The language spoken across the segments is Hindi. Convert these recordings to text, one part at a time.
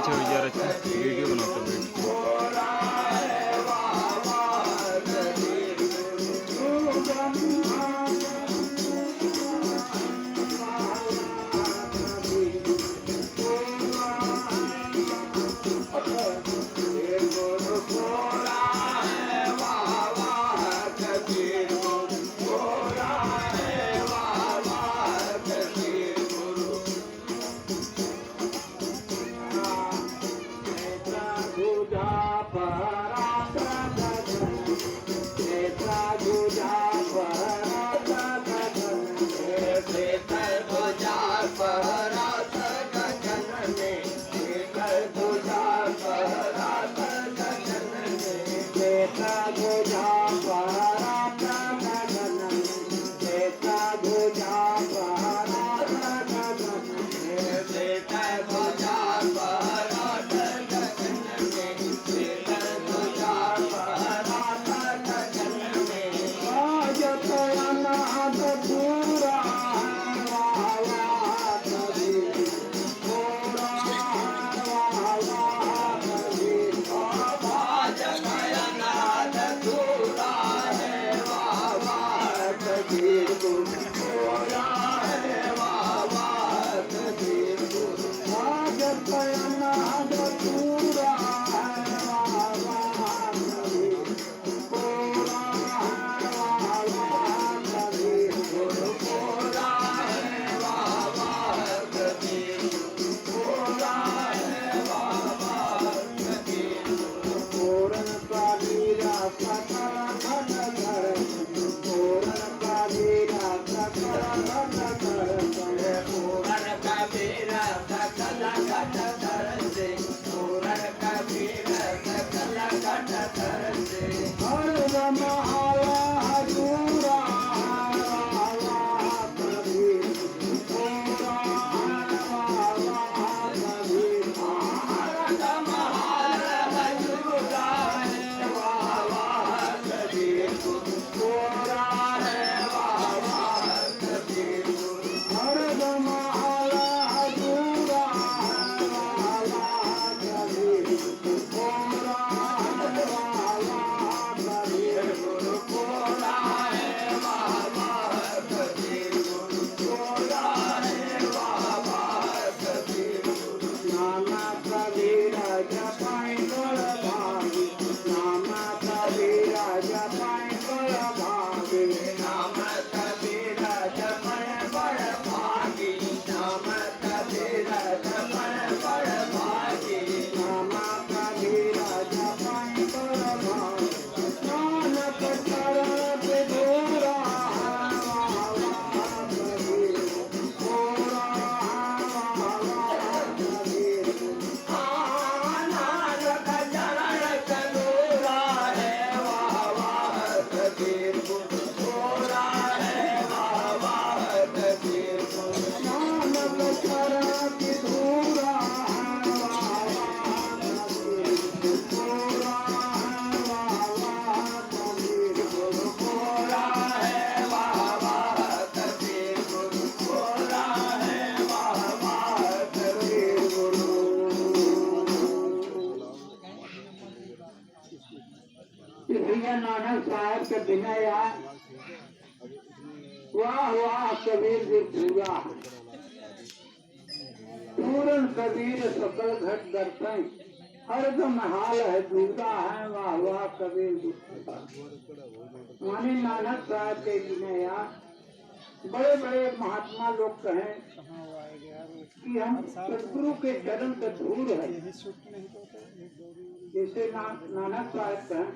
पीछे यार अच्छा वीडियो बनाता बैठ नानक साहब के बिना यार वाह वाह कबीर जी पूरा पूरन कबीर सकल घट दर्शन हरदम हाल है दूसरा है वाह वाह कबीर जी माने नानक साहब के बिना यार बड़े बड़े महात्मा लोग कहें कि हम सदगुरु के चरण का धूल है जैसे नानक साहब कहें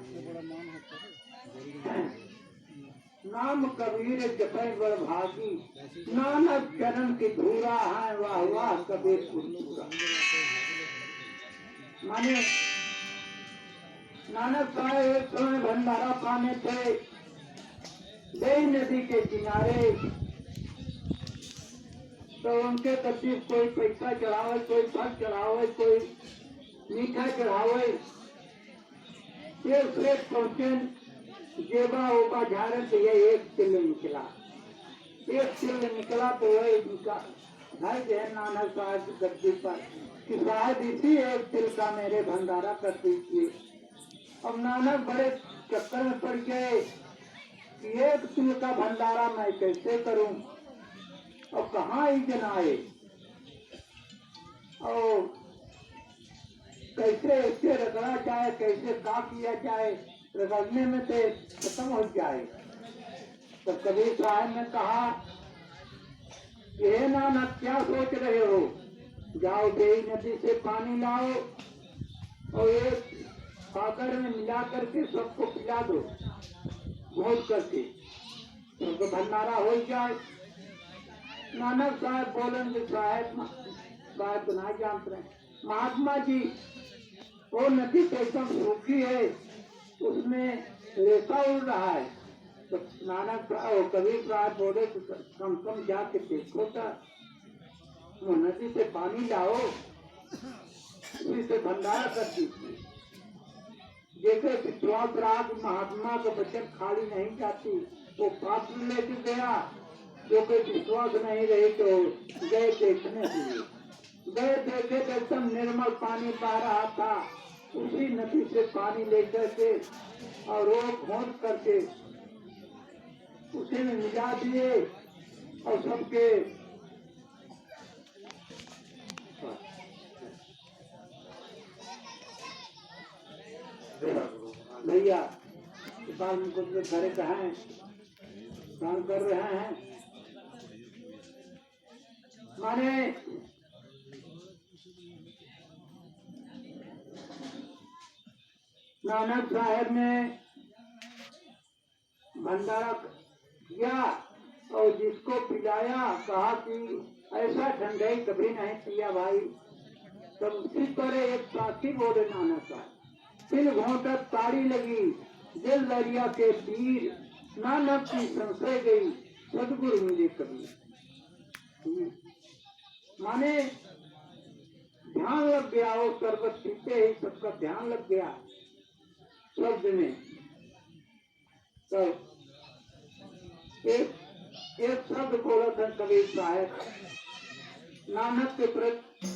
नाम कबीर जपै बड़ भागी नानक चरण की धूरा है वाह वाह कबीर पूरा माने नानक साहब एक समय भंडारा पाने थे देव नदी के किनारे तो उनके करीब कोई पैसा चढ़ावे कोई फल चढ़ावे कोई मीठा चढ़ावे फिर पहुंचे जेबा ओबा झाड़े तो ये एक चिल्ल निकला तो वही बैठाए गए नानक साहब की गद्दी पर कि शायद इसी एक तिल का मेरे भंडारा कर दीजिए। अब नानक बड़े चक्कर में पड़ गए कि एक तिल का भंडारा मैं कैसे करूं और कहाँ ही जनाए और कैसे इससे रगड़ा जाए, कैसे का किया जाए, रगड़ने में तो खत्म हो जाए। तो कबीर साहब ने कहा कि हे नानक क्या सोच रहे हो, जाओ बेई नदी से पानी लाओ और एक सागर में मिला करके सबको पिला दो घोट करके, तो भंडारा हो जाए। नानक साहब बोलेंगे साहब तो नहीं जानते रहे महात्मा जी, वो नदी तो एकदम सूखी है, उसमें रेसा उड़ रहा है। तो नानक कबीर साहब बोले तो कम कम जाके देखो तो वो नदी से पानी लाओ, उसी से भंडारा कर दीजिए। जैसे विश्वास राग महात्मा को बचन खाली नहीं जाती, वो पात्र लेके गया, जो कोई विश्वास नहीं रही तो गए देखने के लिए, गए देखे तो एकदम निर्मल पानी बह रहा था। उसी नदी से पानी लेकर के और वो घोट करके उसी में मिला दिए और सबके भैया कुछ घरे कहा काम कर रहे हैं, माने नानक साहब ने भंडारा किया और जिसको पिलाया कहा कि ऐसा ठंडाई कभी नहीं पिया भाई। तब उसी तरह एक साथी बोले नानक साहब, फिर घोंटत ताड़ी लगी दिल दरिया के तीर, नानक की संशय गई सदगुरु मिले कभी। माने ध्यान लग गया, वो शरबत पीते ही सबका ध्यान लग गया शब्द में। तो एक शब्द बोला था कबीर साहब नानक के प्रति,